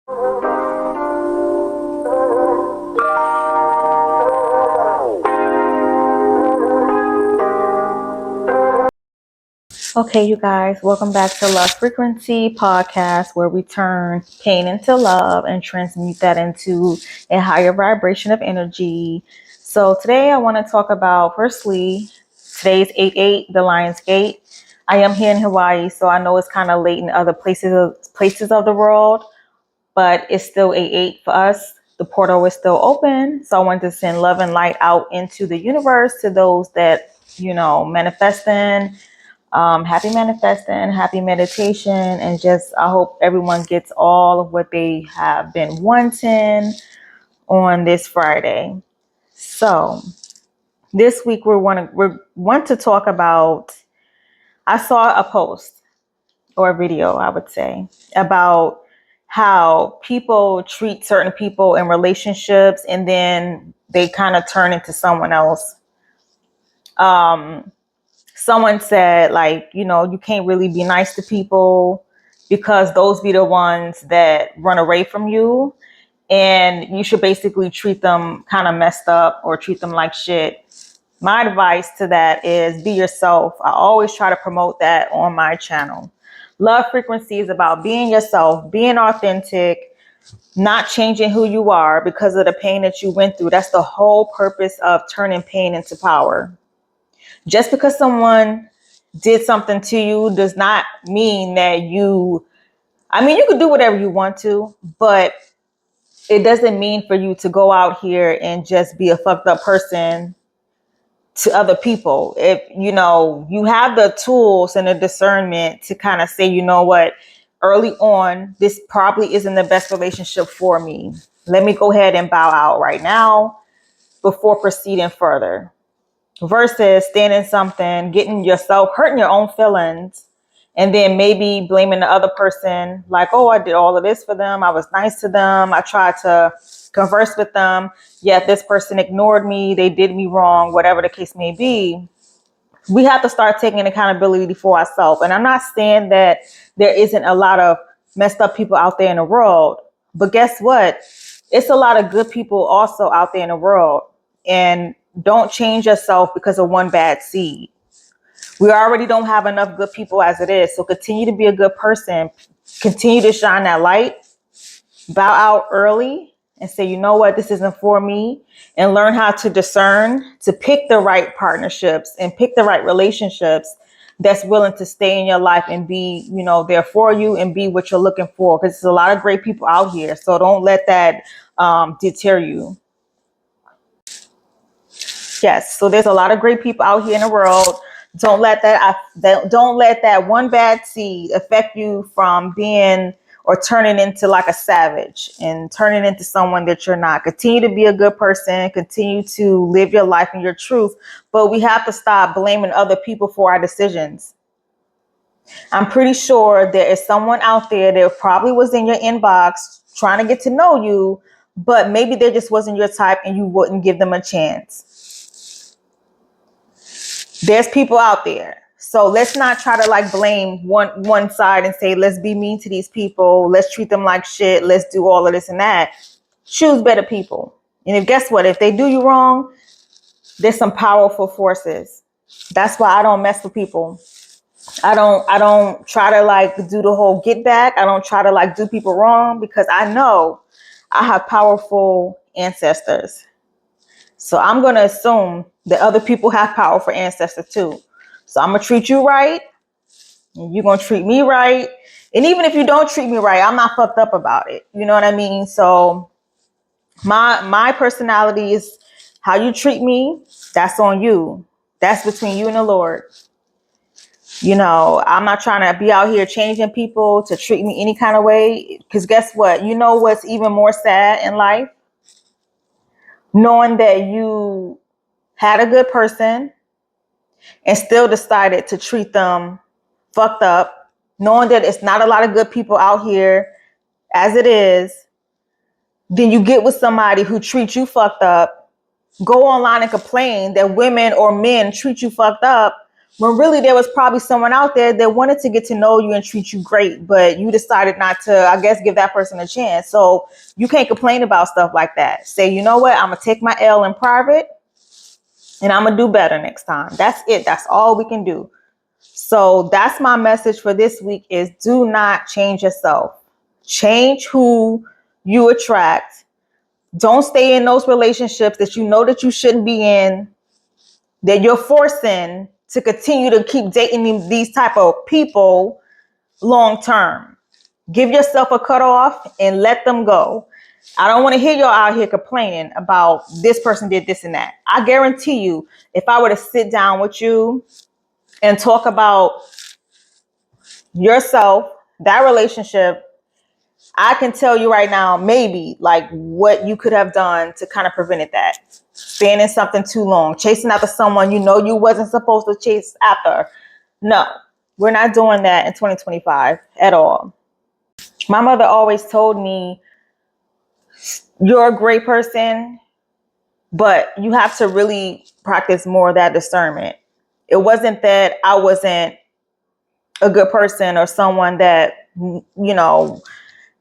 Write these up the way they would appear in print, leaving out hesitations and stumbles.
Okay, you guys, welcome back to Love Frequency Podcast, where we turn pain into love and transmute that into a higher vibration of energy. So today I want to talk about, firstly, today's 8/8, the Lion's Gate. I am here in Hawaii, so I know it's kind of late in other places of the world, but it's still 8/8 for us. The portal is still open, so I wanted to send love and light out into the universe to those that, manifesting. Happy manifesting, happy meditation, and just I hope everyone gets all of what they have been wanting on this Friday. So this week we want to talk about. I saw a post or a video, I would say, about how people treat certain people in relationships, and then they kind of turn into someone else. Someone said, like, you can't really be nice to people because those be the ones that run away from you. And you should basically treat them kind of messed up or treat them like shit. My advice to that is be yourself. I always try to promote that on my channel. Love Frequency is about being yourself, being authentic, not changing who you are because of the pain that you went through. That's the whole purpose of turning pain into power. Just because someone did something to you does not mean that you could do whatever you want to, but it doesn't mean for you to go out here and just be a fucked up person to other people. If you have the tools and the discernment to kind of say, you know what, early on, this probably isn't the best relationship for me. Let me go ahead and bow out right now before proceeding further. Versus standing something, getting yourself, hurting your own feelings, and then maybe blaming the other person, like, oh, I did all of this for them. I was nice to them. I tried to converse with them. Yet this person ignored me. They did me wrong, whatever the case may be. We have to start taking accountability for ourselves. And I'm not saying that there isn't a lot of messed up people out there in the world, but guess what? It's a lot of good people also out there in the world. And don't change yourself because of one bad seed. We already don't have enough good people as it is. So continue to be a good person. Continue to shine that light. Bow out early and say, you know what, this isn't for me. And learn how to discern, to pick the right partnerships and pick the right relationships that's willing to stay in your life and be, there for you and be what you're looking for. Because there's a lot of great people out here. So don't let that deter you. Yes. So there's a lot of great people out here in the world. Don't let that one bad seed affect you from being or turning into like a savage and turning into someone that you're not. Continue to be a good person. Continue to live your life and your truth. But we have to stop blaming other people for our decisions. I'm pretty sure there is someone out there that probably was in your inbox trying to get to know you, but maybe they just wasn't your type and you wouldn't give them a chance. There's people out there. So let's not try to like blame one side and say, let's be mean to these people. Let's treat them like shit. Let's do all of this and that. Choose better people. And guess what? If they do you wrong, there's some powerful forces. That's why I don't mess with people. I don't try to like do the whole get back. I don't try to like do people wrong because I know I have powerful ancestors. So I'm going to assume that other people have powerful ancestors too. So I'm going to treat you right. And you're going to treat me right. And even if you don't treat me right, I'm not fucked up about it. You know what I mean? So my personality is how you treat me. That's on you. That's between you and the Lord. I'm not trying to be out here changing people to treat me any kind of way. Because guess what? You know what's even more sad in life? Knowing that you had a good person and still decided to treat them fucked up, knowing that it's not a lot of good people out here as it is. Then you get with somebody who treats you fucked up, go online and complain that women or men treat you fucked up, when really there was probably someone out there that wanted to get to know you and treat you great, but you decided not to, I guess, give that person a chance. So you can't complain about stuff like that. Say, you know what, I'm gonna take my L in private and I'm gonna do better next time. That's it. That's all we can do. So that's my message for this week is do not change yourself. Change who you attract. Don't stay in those relationships that you know that you shouldn't be in, that you're forcing to continue to keep dating these type of people long term. Give yourself a cutoff and let them go. I don't want to hear y'all out here complaining about this person did this and that. I guarantee you, if I were to sit down with you and talk about yourself, that relationship, I can tell you right now, maybe like what you could have done to kind of prevent that. Staying in something too long, chasing after someone you know you wasn't supposed to chase after. No, we're not doing that in 2025 at all. My mother always told me, you're a great person, but you have to really practice more of that discernment. It wasn't that I wasn't a good person or someone that, you know,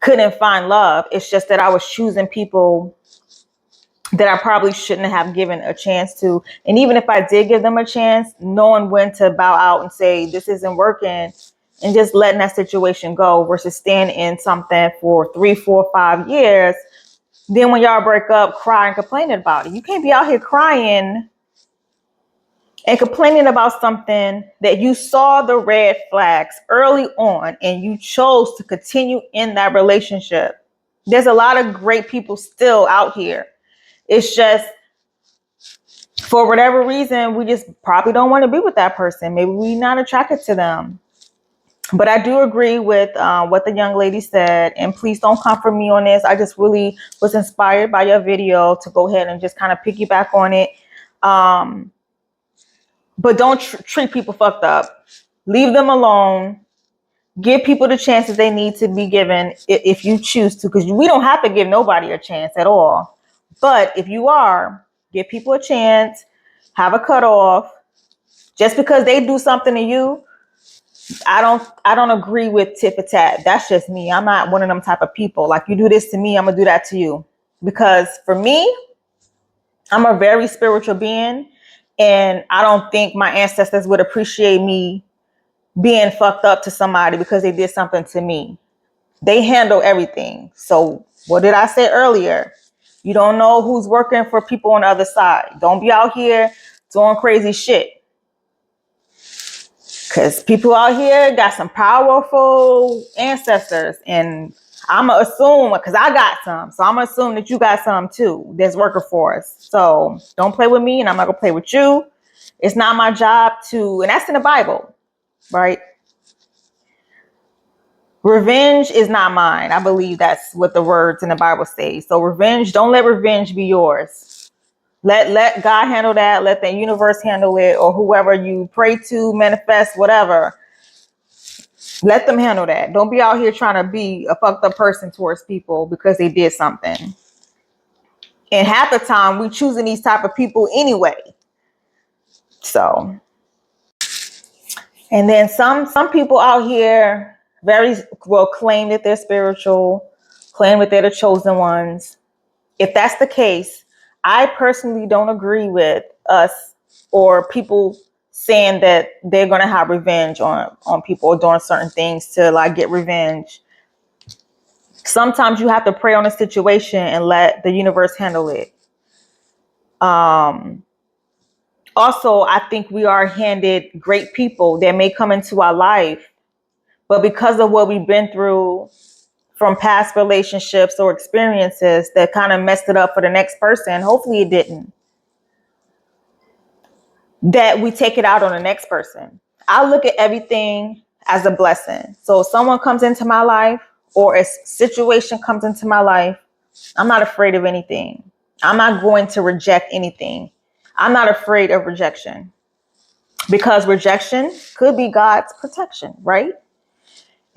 couldn't find love. It's just that I was choosing people that I probably shouldn't have given a chance to. And even if I did give them a chance, knowing when to bow out and say, this isn't working, and just letting that situation go versus staying in something for 3, 4, 5 years. Then when y'all break up, cry and complaining about it. You can't be out here crying and complaining about something that you saw the red flags early on and you chose to continue in that relationship. There's a lot of great people still out here. It's just for whatever reason, we just probably don't want to be with that person. Maybe we're not attracted to them. But I do agree with what the young lady said. And please don't come for me on this. I just really was inspired by your video to go ahead and just kind of piggyback on it. But don't treat people fucked up. Leave them alone. Give people the chances they need to be given if you choose to, because we don't have to give nobody a chance at all. But if you are, give people a chance, have a cutoff. Just because they do something to you, I don't agree with tit for tat. That's just me. I'm not one of them type of people. Like, you do this to me, I'm gonna do that to you. Because for me, I'm a very spiritual being, and I don't think my ancestors would appreciate me being fucked up to somebody because they did something to me. They handle everything. So what did I say earlier? You don't know who's working for people on the other side. Don't be out here doing crazy shit. Because people out here got some powerful ancestors, and I'm going to assume, because I got some, so I'm going to assume that you got some too that's working for us. So don't play with me, and I'm not going to play with you. It's not my job to, and that's in the Bible, right? Revenge is not mine. I believe that's what the words in the Bible say. So revenge, don't let revenge be yours. Let God handle that. Let the universe handle it, or whoever you pray to, manifest, whatever. Let them handle that. Don't be out here trying to be a fucked up person towards people because they did something. And half the time we choosing these type of people anyway. So, and then some people out here very well claim that they're spiritual, claim that they're the chosen ones. If that's the case, I personally don't agree with us or people saying that they're going to have revenge on people or doing certain things to like get revenge. Sometimes you have to pray on a situation and let the universe handle it. Also, I think we are handed great people that may come into our life, but because of what we've been through from past relationships or experiences that kind of messed it up for the next person, hopefully it didn't, that we take it out on the next person. I look at everything as a blessing. So if someone comes into my life or a situation comes into my life, I'm not afraid of anything. I'm not going to reject anything. I'm not afraid of rejection, because rejection could be God's protection, right?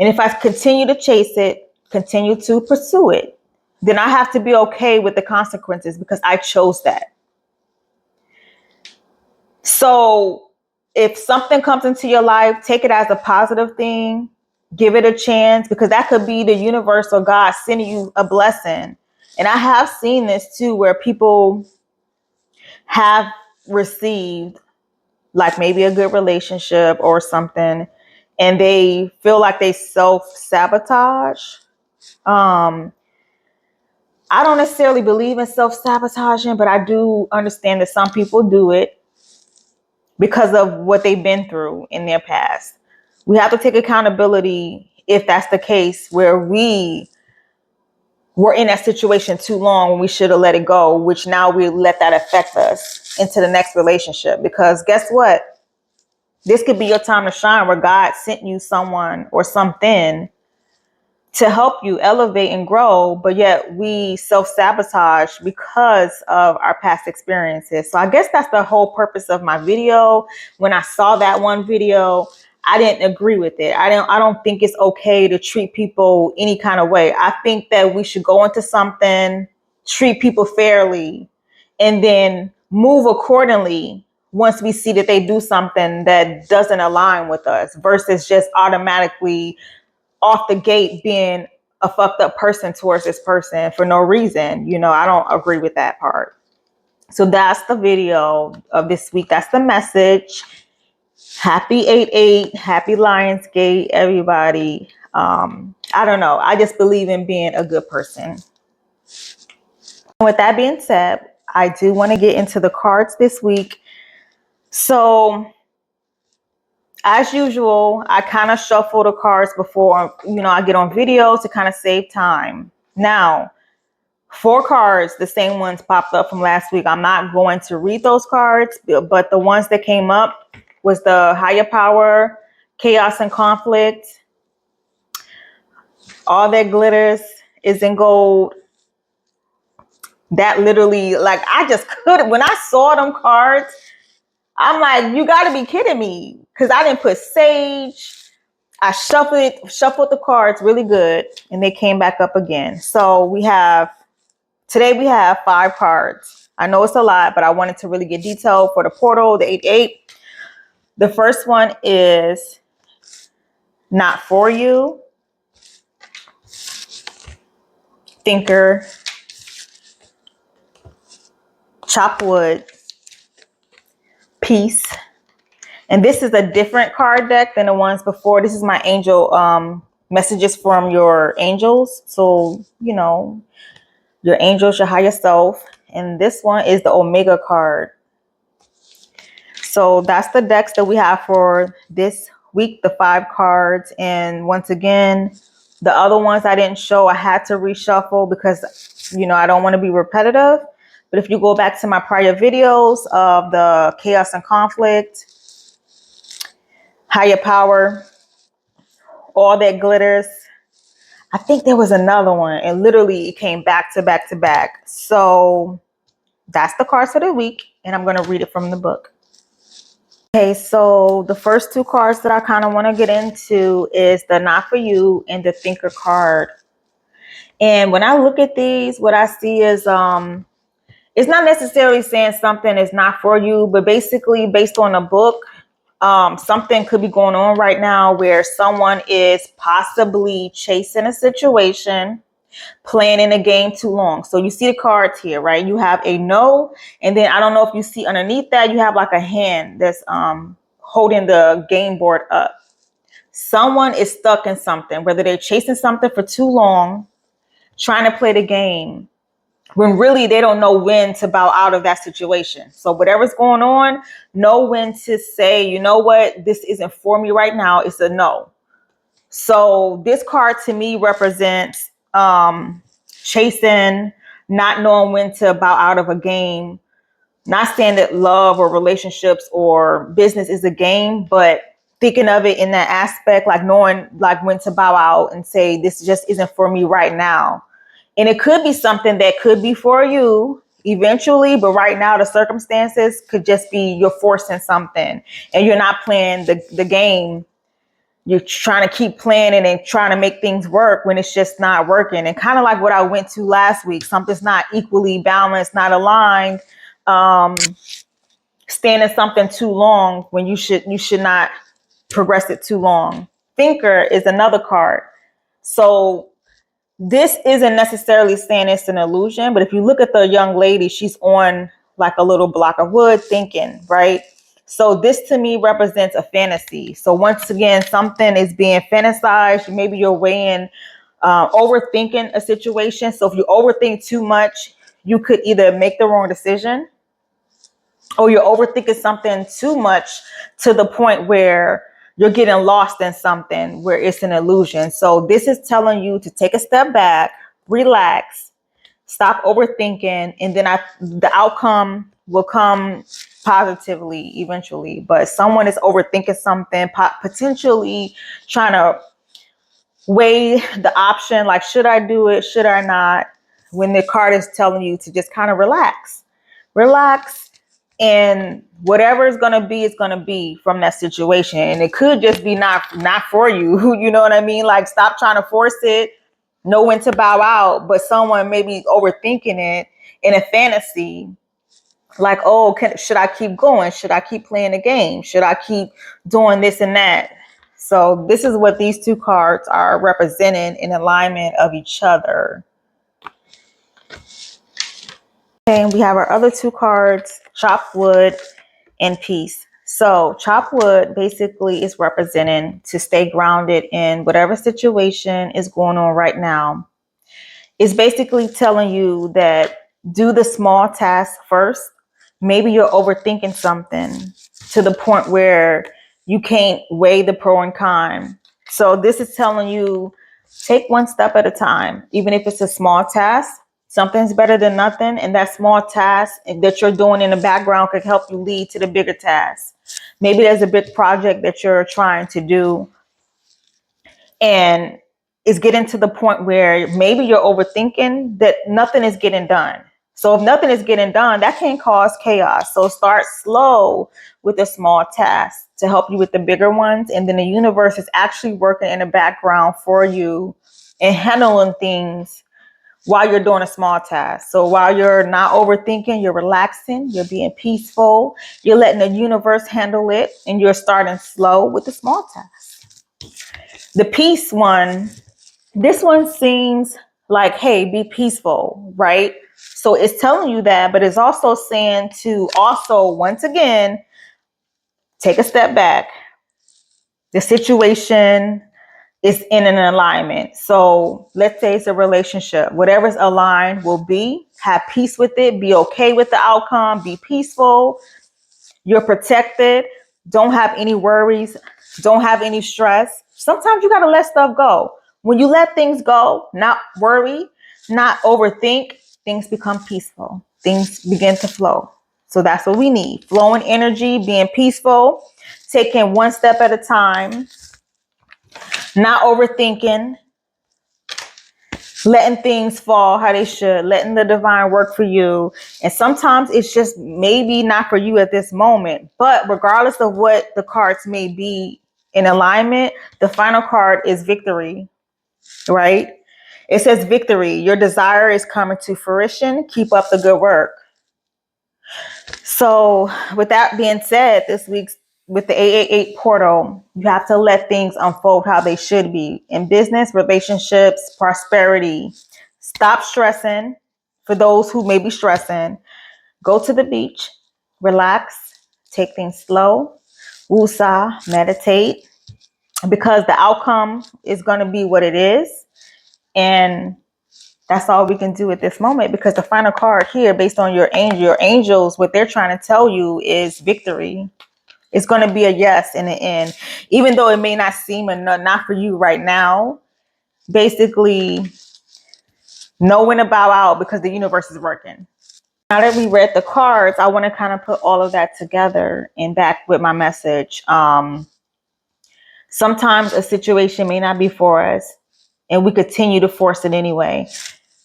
And if I continue to chase it, continue to pursue it, then I have to be okay with the consequences because I chose that. So if something comes into your life, take it as a positive thing, give it a chance, because that could be the universe or God sending you a blessing. And I have seen this too, where people have received like maybe a good relationship or something, and they feel like they self-sabotage. I don't necessarily believe in self-sabotaging, but I do understand that some people do it because of what they've been through in their past. We have to take accountability if that's the case, where we were in that situation too long when we should have let it go, which now we let that affect us into the next relationship. Because guess what? This could be your time to shine, where God sent you someone or something to help you elevate and grow, but yet we self-sabotage because of our past experiences. So I guess that's the whole purpose of my video. When I saw that one video, I didn't agree with it. I don't think it's okay to treat people any kind of way. I think that we should go into something, treat people fairly, and then move accordingly once we see that they do something that doesn't align with us, versus just automatically off the gate being a fucked up person towards this person for no reason. You know, I don't agree with that part. So that's the video of this week. That's the message. Happy 8/8, happy Lionsgate, everybody. I don't know. I just believe in being a good person. With that being said, I do want to get into the cards this week. So as usual, I kind of shuffle the cards before, I get on videos to kind of save time. Now, 4 cards, the same ones popped up from last week. I'm not going to read those cards, but the ones that came up was the higher power, chaos and conflict. All that glitters is in gold. That literally, like, I just couldn't. When I saw them cards, I'm like, you got to be kidding me. Because I didn't put sage. I shuffled the cards really good, and they came back up again. So today we have 5 cards. I know it's a lot, but I wanted to really get detailed for the portal, the 8/8. The first one is not for you, thinker, chop wood, peace. And this is a different card deck than the ones before. This is my angel messages from your angels. So, your angels, your higher self. And this one is the Omega card. So that's the decks that we have for this week, the 5 cards. And once again, the other ones I didn't show, I had to reshuffle because, I don't want to be repetitive. But if you go back to my prior videos of the chaos and conflict, higher power, all that glitters, I think there was another one, and literally it came back to back to back. So that's the cards for the week, and I'm going to read it from the book. Okay, so the first 2 cards that I kind of want to get into is the not for you and the thinker card. And when I look at these, what I see is it's not necessarily saying something is not for you, but basically based on a book, something could be going on right now where someone is possibly chasing a situation, playing in a game too long. So you see the cards here, right? You have a no, and then I don't know if you see underneath that, you have like a hand that's holding the game board up. Someone is stuck in something, whether they're chasing something for too long, trying to play the game, when really they don't know when to bow out of that situation. So whatever's going on, know when to say, you know what, this isn't for me right now. It's a no. So this card to me represents chasing, not knowing when to bow out of a game. Not saying that love or relationships or business is a game, but thinking of it in that aspect, like knowing like when to bow out and say, this just isn't for me right now. And it could be something that could be for you eventually, but right now the circumstances could just be you're forcing something and you're not playing the game. You're trying to keep playing it and trying to make things work when it's just not working. And kind of like what I went to last week, something's not equally balanced, not aligned. stand in something too long when you should not progress it too long. Thinker is another card. So this isn't necessarily saying it's an illusion, but if you look at the young lady, she's on like a little block of wood thinking, right? So this to me represents a fantasy. So once again, something is being fantasized. Maybe you're overthinking a situation. So if you overthink too much, you could either make the wrong decision, or you're overthinking something too much to the point where you're getting lost in something where it's an illusion. So this is telling you to take a step back, relax, stop overthinking, and then the outcome will come positively eventually. But someone is overthinking something, potentially trying to weigh the option, like, should I do it? Should I not? When the card is telling you to just kind of relax, and whatever is going to be is going to be from that situation. And it could just be not for you. You know what I mean? Like, stop trying to force it, know when to bow out. But someone may be overthinking it in a fantasy, like, oh, should I keep going? Should I keep playing the game? Should I keep doing this and that? So this is what these two cards are representing in alignment of each other. And we have our other two cards, chop wood and peace. So chop wood basically is representing to stay grounded in whatever situation is going on right now. It's basically telling you that do the small task first. Maybe you're overthinking something to the point where you can't weigh the pro and con. So this is telling you, take one step at a time. Even if it's a small task, something's better than nothing. And that small task that you're doing in the background could help you lead to the bigger task. Maybe there's a big project that you're trying to do, and it's getting to the point where maybe you're overthinking that nothing is getting done. So if nothing is getting done, that can cause chaos. So start slow with a small task to help you with the bigger ones. And then the universe is actually working in the background for you and handling things while you're doing a small task. So while you're not overthinking, you're relaxing, you're being peaceful, you're letting the universe handle it, and you're starting slow with the small task. The peace one, this one seems like, hey, be peaceful, right? So it's telling you that, but it's also saying to also, once again, take a step back. The situation is in an alignment. So let's say it's a relationship. Whatever's aligned will be. Have peace with it. Be okay with the outcome. Be peaceful. You're protected. Don't have any worries. Don't have any stress. Sometimes you got to let stuff go. When you let things go, not worry, not overthink, things become peaceful. Things begin to flow. So that's what we need. Flowing energy, being peaceful, taking one step at a time, not overthinking, letting things fall how they should, letting the divine work for you. And sometimes it's just maybe not for you at this moment, but regardless of what the cards may be in alignment, the final card is victory, right? It says victory. Your desire is coming to fruition. Keep up the good work. So with that being said, this week's with the 888 portal, you have to let things unfold how they should be in business, relationships, prosperity. Stop stressing. For those who may be stressing, go to the beach, relax, take things slow, woosah, meditate, because the outcome is going to be what it is. And that's all we can do at this moment, because the final card here, based on your angels, what they're trying to tell you is victory. It's going to be a yes in the end, even though it may not seem enough, not for you right now. Basically, know when to bow out, because the universe is working. Now that we read the cards, I want to kind of put all of that together and back with my message. Sometimes a situation may not be for us, and we continue to force it anyway.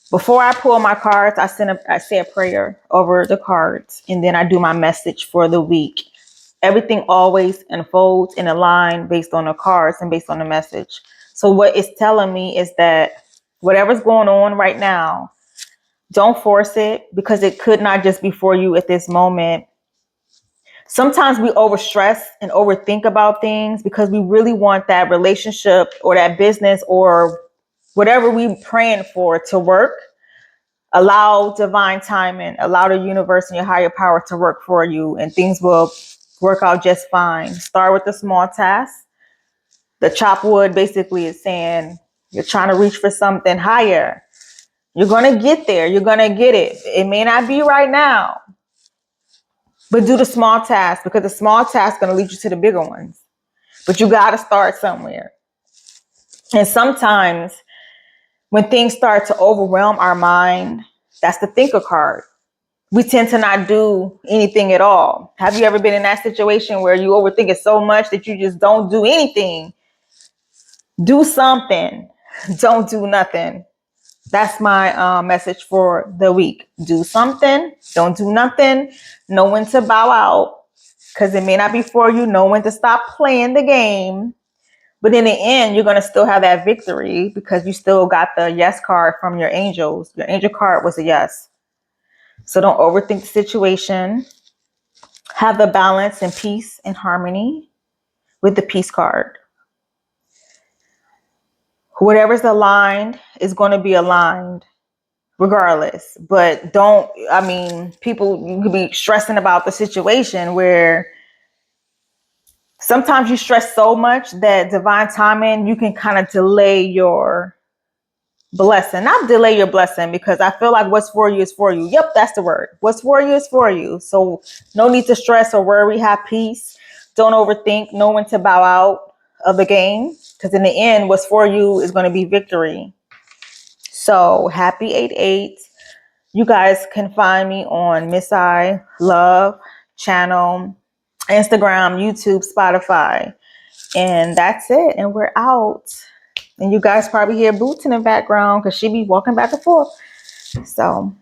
Before I pull my cards, I say a prayer over the cards, and then I do my message for the week. Everything always unfolds in a line based on the cards and based on the message. So what it's telling me is that whatever's going on right now, don't force it, because it could not just be for you at this moment. Sometimes we overstress and overthink about things because we really want that relationship or that business or whatever we praying for to work. Allow divine timing, allow the universe and your higher power to work for you, and things will work out just fine. Start with the small task. The chop wood basically is saying you're trying to reach for something higher. You're going to get there. You're going to get it. It may not be right now, but do the small task, because the small task is going to lead you to the bigger ones. But you got to start somewhere. And sometimes when things start to overwhelm our mind, that's the thinker card. We tend to not do anything at all. Have you ever been in that situation where you overthink it so much that you just don't do anything? Do something. Don't do nothing. That's my message for the week. Do something. Don't do nothing. Know when to bow out, because it may not be for you. Know when to stop playing the game. But in the end, you're going to still have that victory because you still got the yes card from your angels. Your angel card was a yes. So don't overthink the situation. Have the balance and peace and harmony with the peace card. Whatever's aligned is going to be aligned regardless. But people, you could be stressing about the situation where sometimes you stress so much that divine timing, you can kind of delay your blessing. Not delay your blessing, because I feel like what's for you is for you. Yep, that's the word. What's for you is for you. So no need to stress or worry. Have peace. Don't overthink. Know when to bow out of the game, because in the end, what's for you is going to be victory. So happy 8/8. You guys can find me on Miss I Love channel, Instagram, YouTube, Spotify. And that's it. And we're out. And you guys probably hear Boots in the background because she be walking back and forth. So